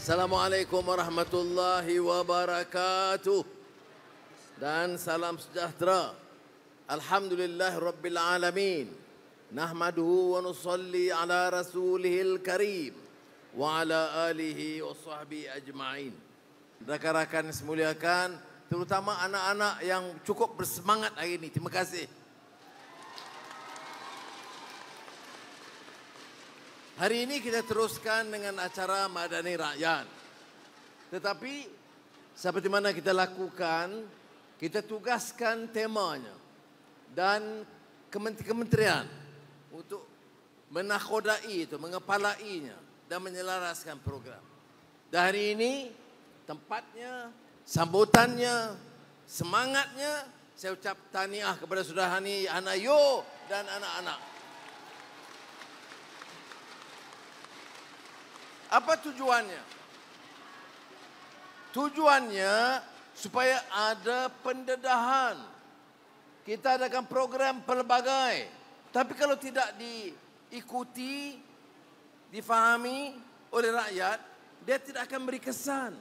Assalamualaikum warahmatullahi wabarakatuh. Dan salam sejahtera. Alhamdulillah Rabbil Alamin. Nahmaduhu wa nusalli ala rasulihil karim. Wa ala alihi wa sahbihi ajma'in. Rakan-rakan semuliakan, terutama anak-anak yang cukup bersemangat hari ini. Terima kasih. Hari ini kita teruskan dengan acara Madani Rakyat. Tetapi seperti mana kita lakukan, kita tugaskan temanya dan kementerian untuk menakhodai itu, mengepalainya dan menyelaraskan program. Dan hari ini tempatnya, sambutannya, semangatnya, saya ucap tahniah kepada Saudara Hani Anayo dan anak-anak. Apa tujuannya? Tujuannya supaya ada pendedahan. Kita adakan program pelbagai. Tapi kalau tidak diikuti, difahami oleh rakyat, dia tidak akan beri kesan.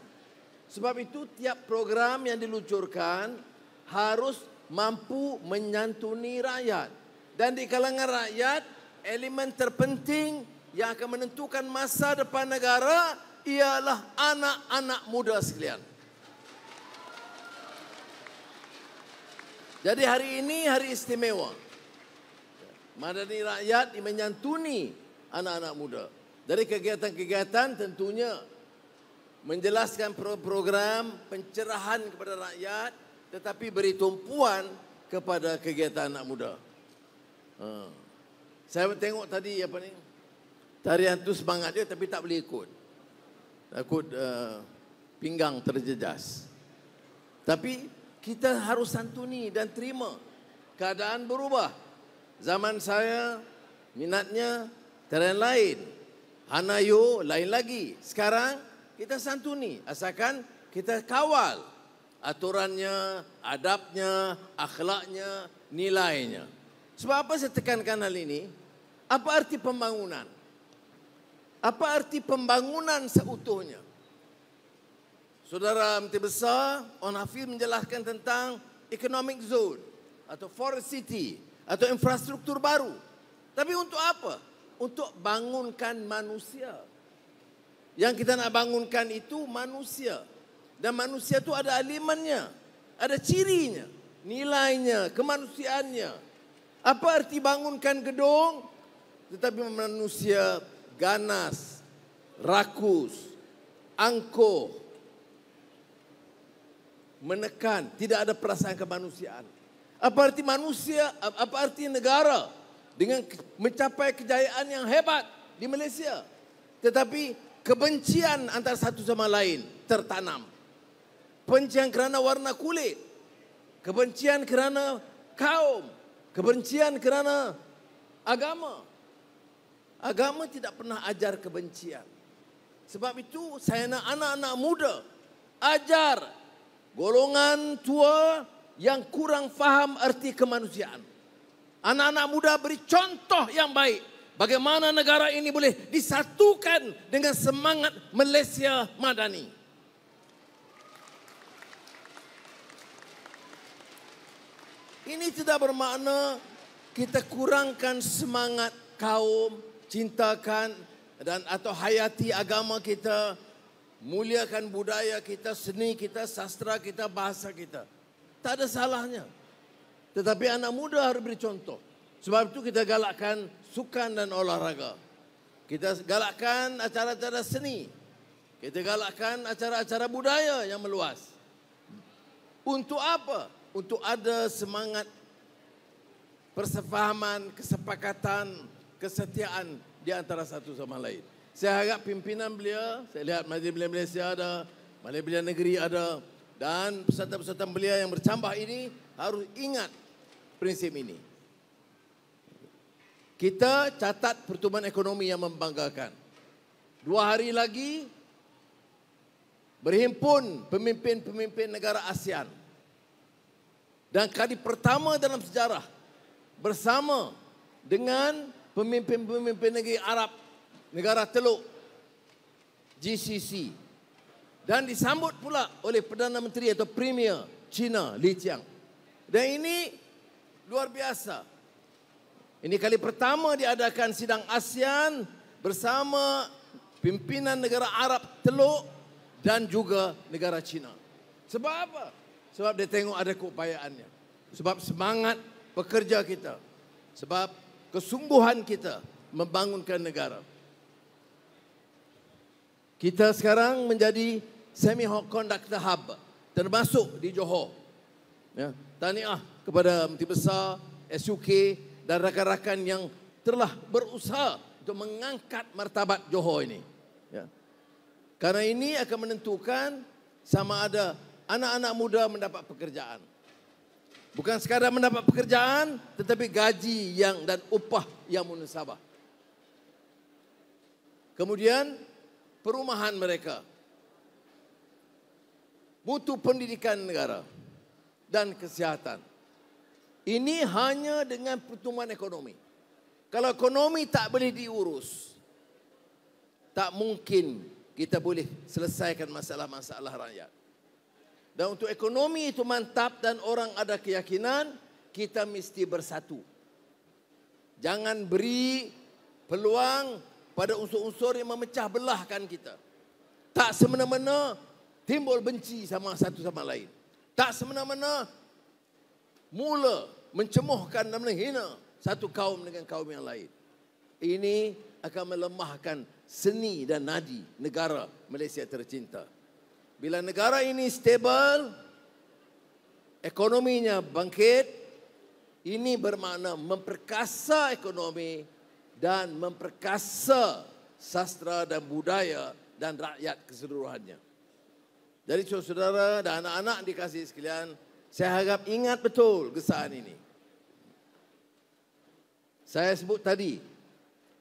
Sebab itu tiap program yang diluncurkan harus mampu menyantuni rakyat. Dan di kalangan rakyat, elemen terpenting yang akan menentukan masa depan negara ialah anak-anak muda sekalian. Jadi hari ini hari istimewa. Madani Rakyat menyantuni anak-anak muda. Dari kegiatan-kegiatan tentunya menjelaskan program pencerahan kepada rakyat, tetapi beri tumpuan kepada kegiatan anak muda. Saya tengok tadi apa ni? Tarian tu semangat dia tapi tak boleh ikut. Takut pinggang terjejas. Tapi kita harus santuni dan terima. Keadaan berubah. Zaman saya minatnya tarian lain. Hanayo lain lagi. Sekarang kita santuni. Asalkan kita kawal aturannya, adabnya, akhlaknya, nilainya. Sebab apa saya tekankan hal ini? Apa arti pembangunan? Apa arti pembangunan seutuhnya? Saudara Menteri Besar On Hafiz menjelaskan tentang economic zone atau forest city atau infrastruktur baru. Tapi untuk apa? Untuk bangunkan manusia. Yang kita nak bangunkan itu manusia. Dan manusia itu ada elemennya, ada cirinya, nilainya, kemanusiaannya. Apa arti bangunkan gedung tetapi manusia ganas, rakus, angkuh, menekan, tidak ada perasaan kemanusiaan. Apa arti manusia, apa arti negara dengan mencapai kejayaan yang hebat di Malaysia. Tetapi kebencian antara satu sama lain tertanam. Kebencian kerana warna kulit, kebencian kerana kaum, kebencian kerana agama. Agama tidak pernah ajar kebencian. Sebab itu saya nak anak-anak muda ajar golongan tua yang kurang faham arti kemanusiaan. Anak-anak muda beri contoh yang baik bagaimana negara ini boleh disatukan dengan semangat Malaysia Madani. Ini tidak bermakna kita kurangkan semangat kaum, cintakan dan atau hayati agama kita, muliakan budaya kita, seni kita, sastra kita, bahasa kita. Tak ada salahnya. Tetapi anak muda harus beri contoh. Sebab itu kita galakkan sukan dan olahraga. Kita galakkan acara-acara seni. Kita galakkan acara-acara budaya yang meluas. Untuk apa? Untuk ada semangat persefahaman, kesepakatan, kesetiaan di antara satu sama lain. Saya harap pimpinan belia, saya lihat Majlis Belia Malaysia ada, Majlis Belia Negeri ada, dan peserta-peserta belia yang bercambah ini harus ingat prinsip ini. Kita catat pertumbuhan ekonomi yang membanggakan. 2 hari lagi berhimpun pemimpin-pemimpin negara ASEAN. Dan kali pertama dalam sejarah bersama dengan pemimpin-pemimpin negeri Arab, negara Teluk, GCC, Dan disambut pula oleh Perdana Menteri atau Premier China, Li Qiang. Dan ini luar biasa. Ini kali pertama diadakan sidang ASEAN bersama pimpinan negara Arab Teluk dan juga negara China. Sebab apa? Sebab dia tengok ada keupayaannya. Sebab semangat pekerja kita. Sebab kesungguhan kita membangunkan negara. Kita sekarang menjadi semiconductor hub, termasuk di Johor. Ya, tahniah kepada Menteri Besar, SUK dan rakan-rakan yang telah berusaha untuk mengangkat martabat Johor ini. Ya. Karena ini akan menentukan sama ada anak-anak muda mendapat pekerjaan. Bukan sekadar mendapat pekerjaan, tetapi gaji dan upah yang munasabah. Kemudian perumahan mereka, mutu pendidikan negara dan kesihatan. Ini hanya dengan pertumbuhan ekonomi. Kalau ekonomi tak boleh diurus, tak mungkin kita boleh selesaikan masalah-masalah rakyat. Dan untuk ekonomi itu mantap dan orang ada keyakinan, kita mesti bersatu. Jangan beri peluang pada unsur-unsur yang memecah belahkan kita. Tak semena-mena timbul benci sama satu sama lain. Tak semena-mena mula mencemuhkan dan menghina satu kaum dengan kaum yang lain. Ini akan melemahkan seni dan nadi negara Malaysia tercinta. Bila negara ini stabil, ekonominya bangkit, ini bermakna memperkasa ekonomi dan memperkasa sastra dan budaya dan rakyat keseluruhannya. Jadi saudara dan anak-anak dikasihi sekalian, saya harap ingat betul gesaan ini. Saya sebut tadi,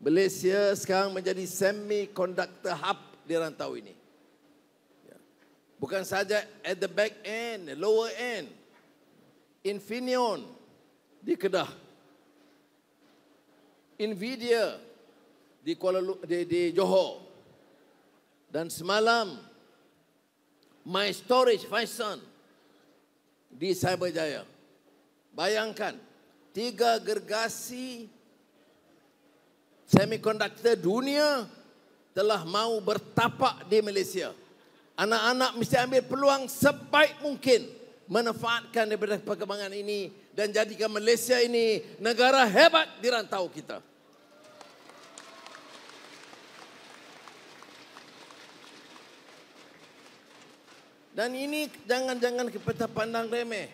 Malaysia sekarang menjadi semiconductor hub di rantau ini. Bukan saja at the back end, lower end. Infineon di Kedah. Nvidia di Johor. Dan semalam My Storage Phison di Cyberjaya. Bayangkan, 3 gergasi semiconductor dunia telah mau bertapak di Malaysia. Anak-anak mesti ambil peluang sebaik mungkin manfaatkan daripada perkembangan ini dan jadikan Malaysia ini negara hebat di rantau kita. Dan ini jangan kita pandang remeh.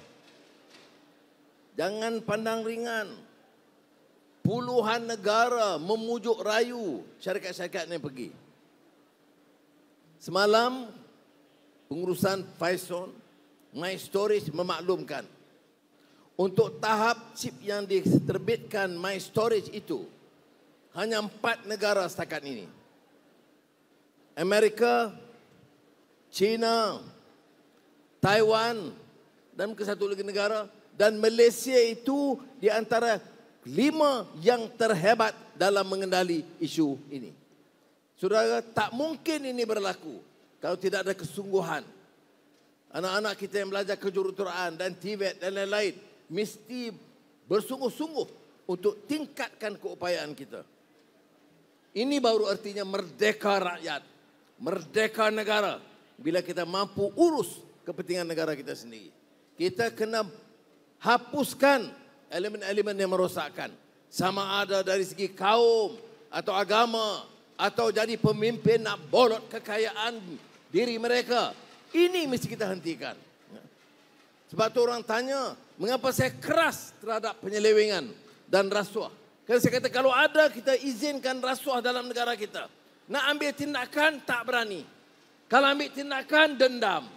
Jangan pandang ringan. Puluhan negara memujuk rayu syarikat-syarikat yang pergi. Semalam pengurusan Phison, My Storage memaklumkan untuk tahap chip yang diterbitkan My Storage itu hanya 4 negara setakat ini. Amerika, China, Taiwan dan ke satu lagi negara, dan Malaysia itu di antara 5 yang terhebat dalam mengendali isu ini. Saudara, tak mungkin ini berlaku kalau tidak ada kesungguhan. Anak-anak kita yang belajar kejuruteraan dan TVET dan lain-lain mesti bersungguh-sungguh untuk tingkatkan keupayaan kita. Ini baru artinya merdeka rakyat, merdeka negara. Bila kita mampu urus kepentingan negara kita sendiri. Kita kena hapuskan elemen-elemen yang merosakkan. Sama ada dari segi kaum atau agama atau jadi pemimpin nak bolot kekayaan diri mereka. Ini mesti kita hentikan. Sebab tu orang tanya, mengapa saya keras terhadap penyelewengan dan rasuah? Kerana saya kata kalau ada kita izinkan rasuah dalam negara kita. Nak ambil tindakan tak berani. Kalau ambil tindakan dendam.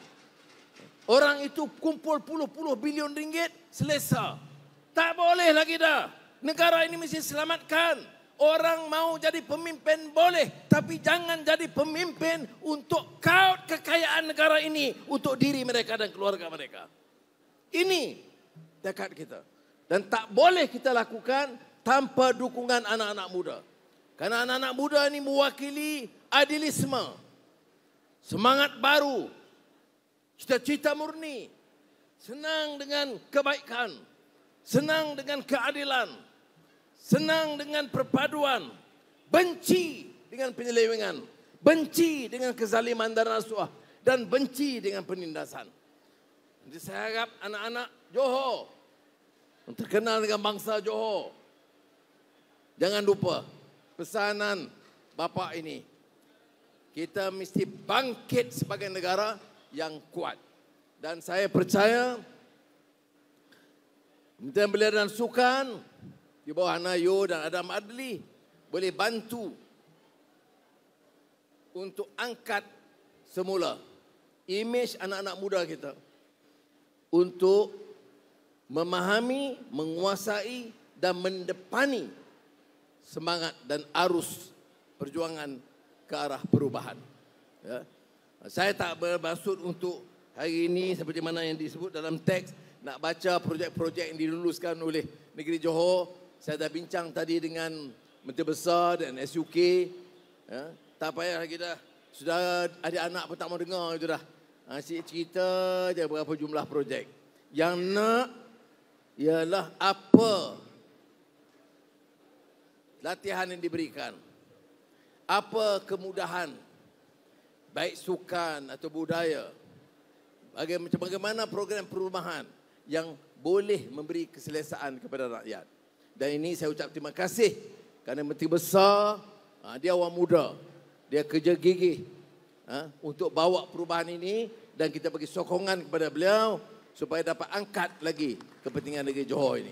Orang itu kumpul puluh-puluh bilion ringgit selesa. Tak boleh lagi dah. Negara ini mesti selamatkan. Orang mau jadi pemimpin boleh, tapi jangan jadi pemimpin untuk kaut kekayaan negara ini untuk diri mereka dan keluarga mereka. Ini tekad kita. Dan tak boleh kita lakukan tanpa dukungan anak-anak muda. Karena anak-anak muda ini mewakili adilisme. semangat baru, cita-cita murni, senang dengan kebaikan, senang dengan keadilan, senang dengan perpaduan, benci dengan penyelewengan, benci dengan kezaliman dan rasuah, dan benci dengan penindasan. Jadi saya harap anak-anak Johor yang terkenal dengan bangsa Johor, jangan lupa pesanan bapa ini. Kita mesti bangkit sebagai negara yang kuat. Dan saya percaya Kementerian Belia dan Sukan di bawah Hana Yo dan Adam Adli boleh bantu untuk angkat semula imej anak-anak muda kita untuk memahami, menguasai dan mendepani semangat dan arus perjuangan ke arah perubahan. Ya. Saya tak bermaksud untuk hari ini seperti mana yang disebut dalam teks nak baca projek-projek yang diluluskan oleh negeri Johor. Saya dah bincang tadi dengan Menteri Besar dan SUK. Ya. Tak payah lagi dah. Sudah adik-anak pun tak mau dengar itu dah. Asyik cerita je berapa jumlah projek. Yang nak ialah apa latihan yang diberikan. Apa kemudahan, baik sukan atau budaya, bagaimana program perumahan yang boleh memberi keselesaan kepada rakyat. Dan ini saya ucap terima kasih kerana Menteri Besar, dia orang muda, dia kerja gigih untuk bawa perubahan ini dan kita bagi sokongan kepada beliau supaya dapat angkat lagi kepentingan negeri Johor ini.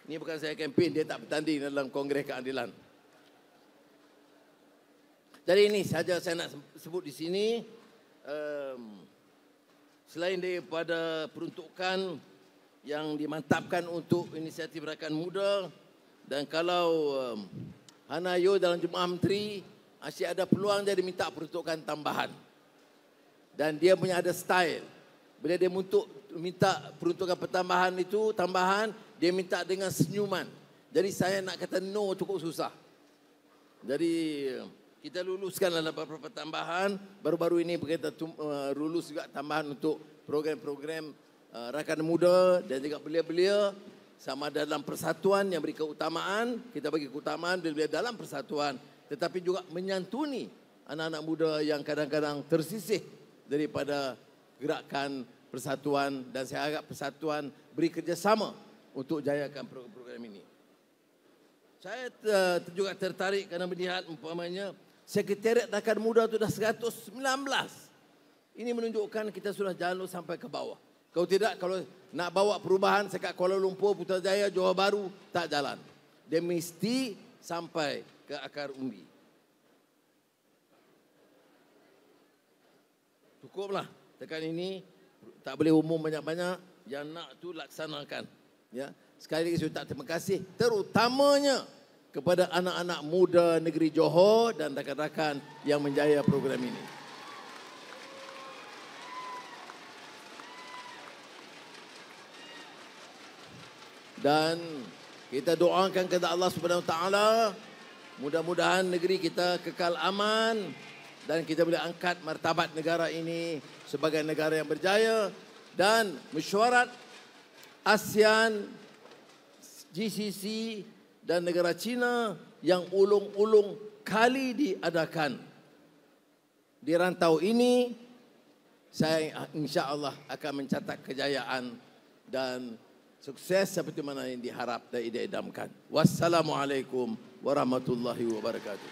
Ini bukan saya kempen, dia tak bertanding dalam Kongres Keadilan. Jadi ini sahaja saya nak sebut di sini. Selain daripada peruntukan yang dimantapkan untuk inisiatif rakan muda, dan kalau Hana Yo dalam Jemaah Menteri asyik ada peluang dia minta peruntukan tambahan. Dan dia punya ada style. Bila dia minta peruntukan pertambahan itu, dia minta dengan senyuman. Jadi saya nak kata no cukup susah. Jadi kita luluskan beberapa tambahan. Baru-baru ini kita lulus juga tambahan untuk program-program rakan muda dan juga belia-belia sama dalam persatuan yang beri keutamaan. Kita bagi keutamaan belia-belia dalam persatuan, tetapi juga menyantuni anak-anak muda yang kadang-kadang tersisih daripada gerakan persatuan. Dan saya harap persatuan beri kerjasama untuk jayakan program ini. Saya juga tertarik kerana melihat umpamanya Sekretariat Rakan Muda itu dah 119. Ini menunjukkan kita sudah jalan sampai ke bawah. Kalau tidak, kalau nak bawa perubahan sekat Kuala Lumpur, Putrajaya, Johor Bahru, tak jalan. Dia mesti sampai ke akar umbi. Cukuplah. Tekan ini, tak boleh umum banyak-banyak. Yang nak tu laksanakan. Ya. Sekali lagi saya ucap terima kasih. Terutamanya kepada anak-anak muda negeri Johor dan rakan-rakan yang menjaya program ini. Dan kita doakan kepada Allah Subhanahu Wa Taala, mudah-mudahan negeri kita kekal aman dan kita boleh angkat martabat negara ini sebagai negara yang berjaya. Dan mesyuarat ASEAN, GCC dan negara China yang ulung-ulung kali diadakan di rantau ini, saya insya-Allah akan mencatat kejayaan dan sukses seperti mana yang diharap dan diidamkan. Wassalamualaikum warahmatullahi wabarakatuh.